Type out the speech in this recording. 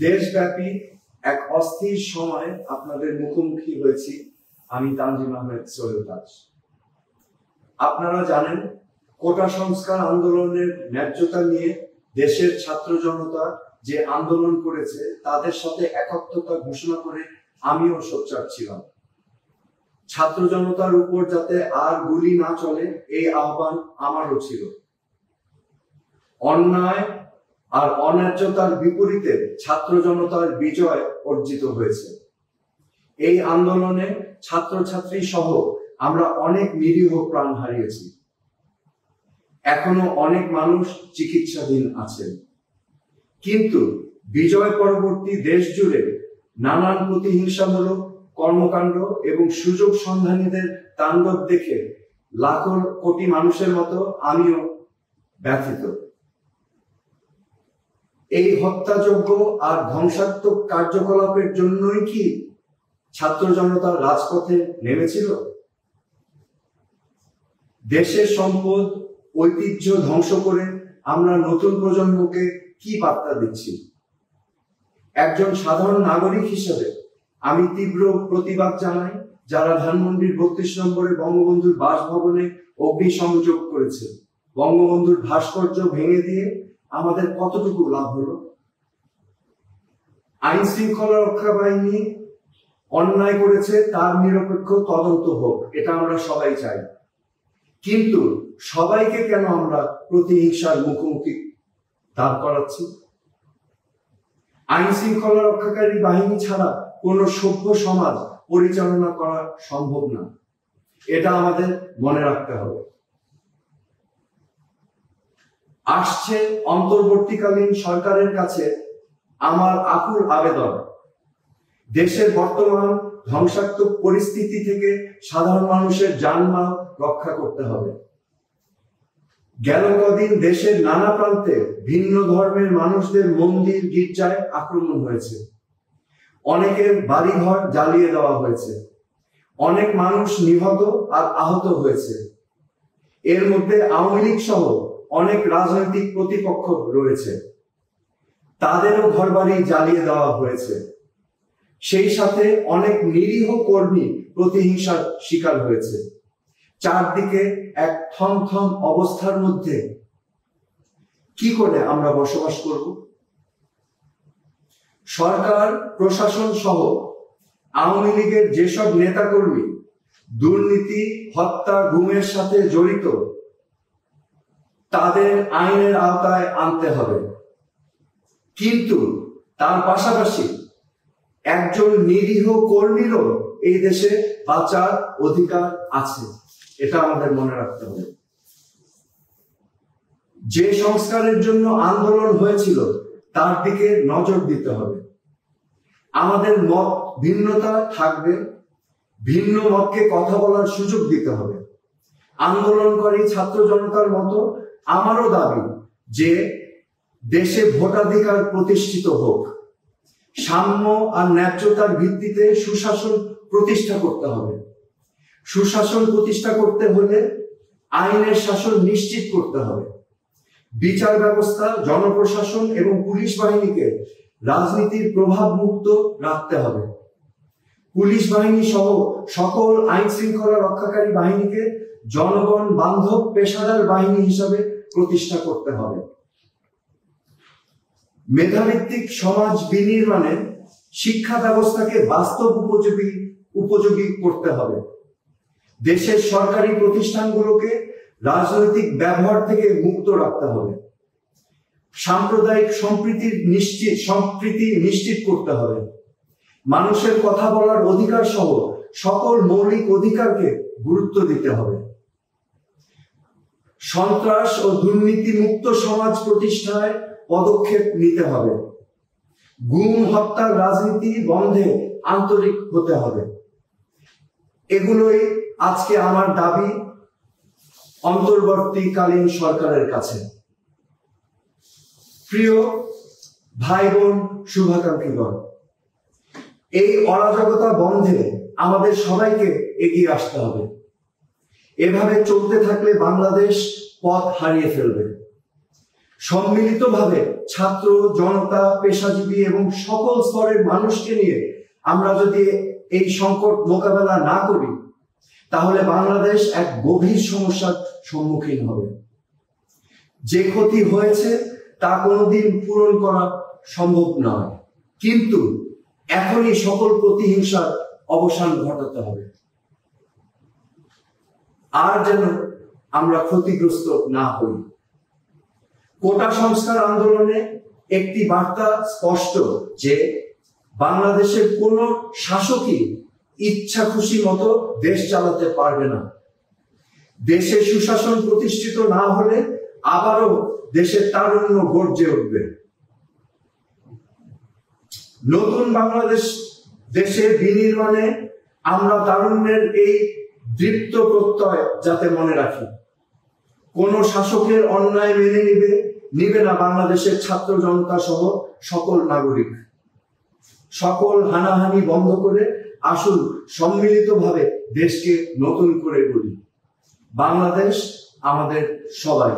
দেশব্যাপী এক অস্থির সময় আপনাদের মুখোমুখি হয়েছি আমি তানজিম আহমেদ সোহেল দাস। আপনারা জানেন, কোটা সংস্কার আন্দোলনের ন্যায্যতা নিয়ে দেশের ছাত্র জনতা যে আন্দোলন করেছে তাদের সাথে একাত্মতা ঘোষণা করে আমিও সোচ্চার ছিলাম। ছাত্র জনতার উপর যাতে আর গুলি না চলে এই আহ্বান আমারও ছিল। অন্যায় আর অন্যায্যতার বিপরীতে ছাত্র জনতার বিজয় অর্জিত হয়েছে। এই আন্দোলনে ছাত্রছাত্রী সহ আমরা অনেক নিরীহ প্রাণ হারিয়েছি। এখনো অনেক মানুষ চিকিৎসাধীন আছেন। কিন্তু বিজয় পরবর্তী দেশ জুড়ে নানান প্রতিহিংসামূলক কর্মকাণ্ড এবং সুযোগ সন্ধানীদের তাণ্ডব দেখে লাখো কোটি মানুষের মতো আমিও ব্যথিত। এই হত্যাযজ্ঞ আর ধ্বংসাত্মক কার্যকলাপের জন্যই কি ছাত্র জনতা রাজপথে নেমেছিল? দেশের সম্পদ ঐতিহ্য ধ্বংস করে আমরা নতুন প্রজন্মকে কি বার্তা দিচ্ছি? একজন সাধারণ নাগরিক হিসেবে আমি তীব্র প্রতিবাদ জানাই যারা ধানমন্ডির 32 নম্বরে বঙ্গবন্ধুর বাসভবনে অগ্নিসংযোগ করেছে। বঙ্গবন্ধুর ভাস্কর্য ভেঙে দিয়ে আমাদের কতটুকু লাভ হলো? আইন শৃঙ্খলা রক্ষা বাহিনী অন্যায় করেছে, তার নিরপেক্ষ তদন্ত হোক, এটা আমরা সবাই চাই। কিন্তু সবাইকে কেন আমরা প্রতিহিংসার মুখোমুখি দাঁড় করাচ্ছি? আইন শৃঙ্খলা রক্ষাকারী বাহিনী ছাড়া কোন সভ্য সমাজ পরিচালনা করা সম্ভব না, এটা আমাদের মনে রাখতে হবে। আসছে অন্তর্বর্তীকালীন সরকারের কাছে আমার আকুল আবেদন, দেশের বর্তমান ধ্বংসাত্মক পরিস্থিতি থেকে সাধারণ মানুষের জানমাল রক্ষা করতে হবে। গেল কদিন দেশের নানা প্রান্তে ভিন্ন ধর্মের মানুষদের মন্দির গির্জায় আক্রমণ হয়েছে, অনেকের বাড়িঘর জ্বালিয়ে দেওয়া হয়েছে, অনেক মানুষ নিহত আর আহত হয়েছে। এর মধ্যে আওয়ামী লীগ সহ অনেক রাজনৈতিক প্রতিপক্ষ রয়েছে, তাদেরও ঘরবাড়ি জ্বালিয়ে দেওয়া হয়েছে। সেই সাথে অনেক নিরীহ কর্মী প্রতিহিংসার শিকার হয়েছে। চারদিকে এক থমথম অবস্থার মধ্যে কি করে আমরা বসবাস করব? সরকার প্রশাসন সহ আওয়ামী লীগের যেসব নেতাকর্মী দুর্নীতি হত্যা গুমের সাথে জড়িত তাদের আইনের আওতায় আনতে হবে। কিন্তু তার পাশাপাশি একজন নিরীহ কর্মীরও এই দেশে বাঁচার অধিকার আছে, এটা আমাদের মনে রাখতে হবে। যে সংস্কারের জন্য আন্দোলন হয়েছিল তার দিকে নজর দিতে হবে। আমাদের মত ভিন্নতা থাকবে, ভিন্ন মতকে কথা বলার সুযোগ দিতে হবে। আন্দোলনকারী ছাত্র জনতার মতো আমারও দাবি যে দেশে ভোটাধিকার প্রতিষ্ঠিত হোক, সাম্য আর ন্যায্যতার ভিত্তিতে সুশাসন প্রতিষ্ঠা করতে হবে। সুশাসন প্রতিষ্ঠা করতে হলে আইনের শাসন নিশ্চিত করতে হবে। বিচার ব্যবস্থা, জনপ্রশাসন এবং পুলিশ বাহিনীকে রাজনীতির প্রভাব মুক্ত রাখতে হবে। পুলিশ বাহিনী সহ সকল আইন শৃঙ্খলা রক্ষাকারী বাহিনীকে জনগণ বান্ধব পেশাদার বাহিনী হিসাবে প্রতিষ্ঠা করতে হবে। মেধাভিত্তিক সমাজ বিনির্মাণে শিক্ষা ব্যবস্থাকে বাস্তব উপযোগী করতে হবে। দেশের সরকারি প্রতিষ্ঠানগুলোকে রাজনৈতিক ব্যবহার থেকে মুক্ত রাখতে হবে। সাম্প্রদায়িক সম্প্রীতি নিশ্চিত করতে হবে। মানুষের কথা বলার অধিকার সহ সকল মৌলিক অধিকারকে গুরুত্ব দিতে হবে। সন্ত্রাস ও দুর্নীতি মুক্ত সমাজ প্রতিষ্ঠায় পদক্ষেপ নিতে হবে। গুম হত্যার রাজনীতি বন্ধে আন্তরিক হতে হবে। এগুলোই আজকে আমার দাবি অন্তর্বর্তীকালীন সরকারের কাছে। প্রিয় ভাই বোন শুভাকাঙ্ক্ষীগণ, এই অরাজকতা বন্ধে আমাদের সবাইকে এগিয়ে আসতে হবে। এভাবে চলতে থাকলে বাংলাদেশ পথ হারিয়ে ফেলবে। সম্মিলিতভাবে ছাত্র, জনতা, পেশাজীবী এবং সকল স্তরের মানুষকে নিয়ে আমরা যদি এই সংকট মোকাবেলা না করি, তাহলে বাংলাদেশ এক গভীর সমস্যার সম্মুখীন হবে। যে ক্ষতি হয়েছে তা কোনোদিন পূরণ করা সম্ভব নয়, কিন্তু এখনই সকল প্রতিহিংসার অবসান ঘটাতে হবে। আর যেন আমরা ক্ষতিগ্রস্ত না হই। কোটা সংস্কার আন্দোলনে একটি বার্তা স্পষ্ট যে বাংলাদেশের কোন শাসকই ইচ্ছা খুশি মতো দেশ চালাতে পারবে না। দেশে সুশাসন প্রতিষ্ঠিত না হলে আবারও দেশের তারুণ্য গর্জে উঠবে। নতুন বাংলাদেশ দেশের বিনির্মাণে আমরা তারুণ্যের এই দৃপ্ত প্রত্যয় যাতে মনে রাখি। কোন শাসকের অন্যায় মেনে নিবে না বাংলাদেশের ছাত্র জনতা সহ সকল নাগরিক। সকল হানাহানি বন্ধ করে আসুন সম্মিলিতভাবে দেশকে নতুন করে গড়ি। বাংলাদেশ আমাদের সবাই।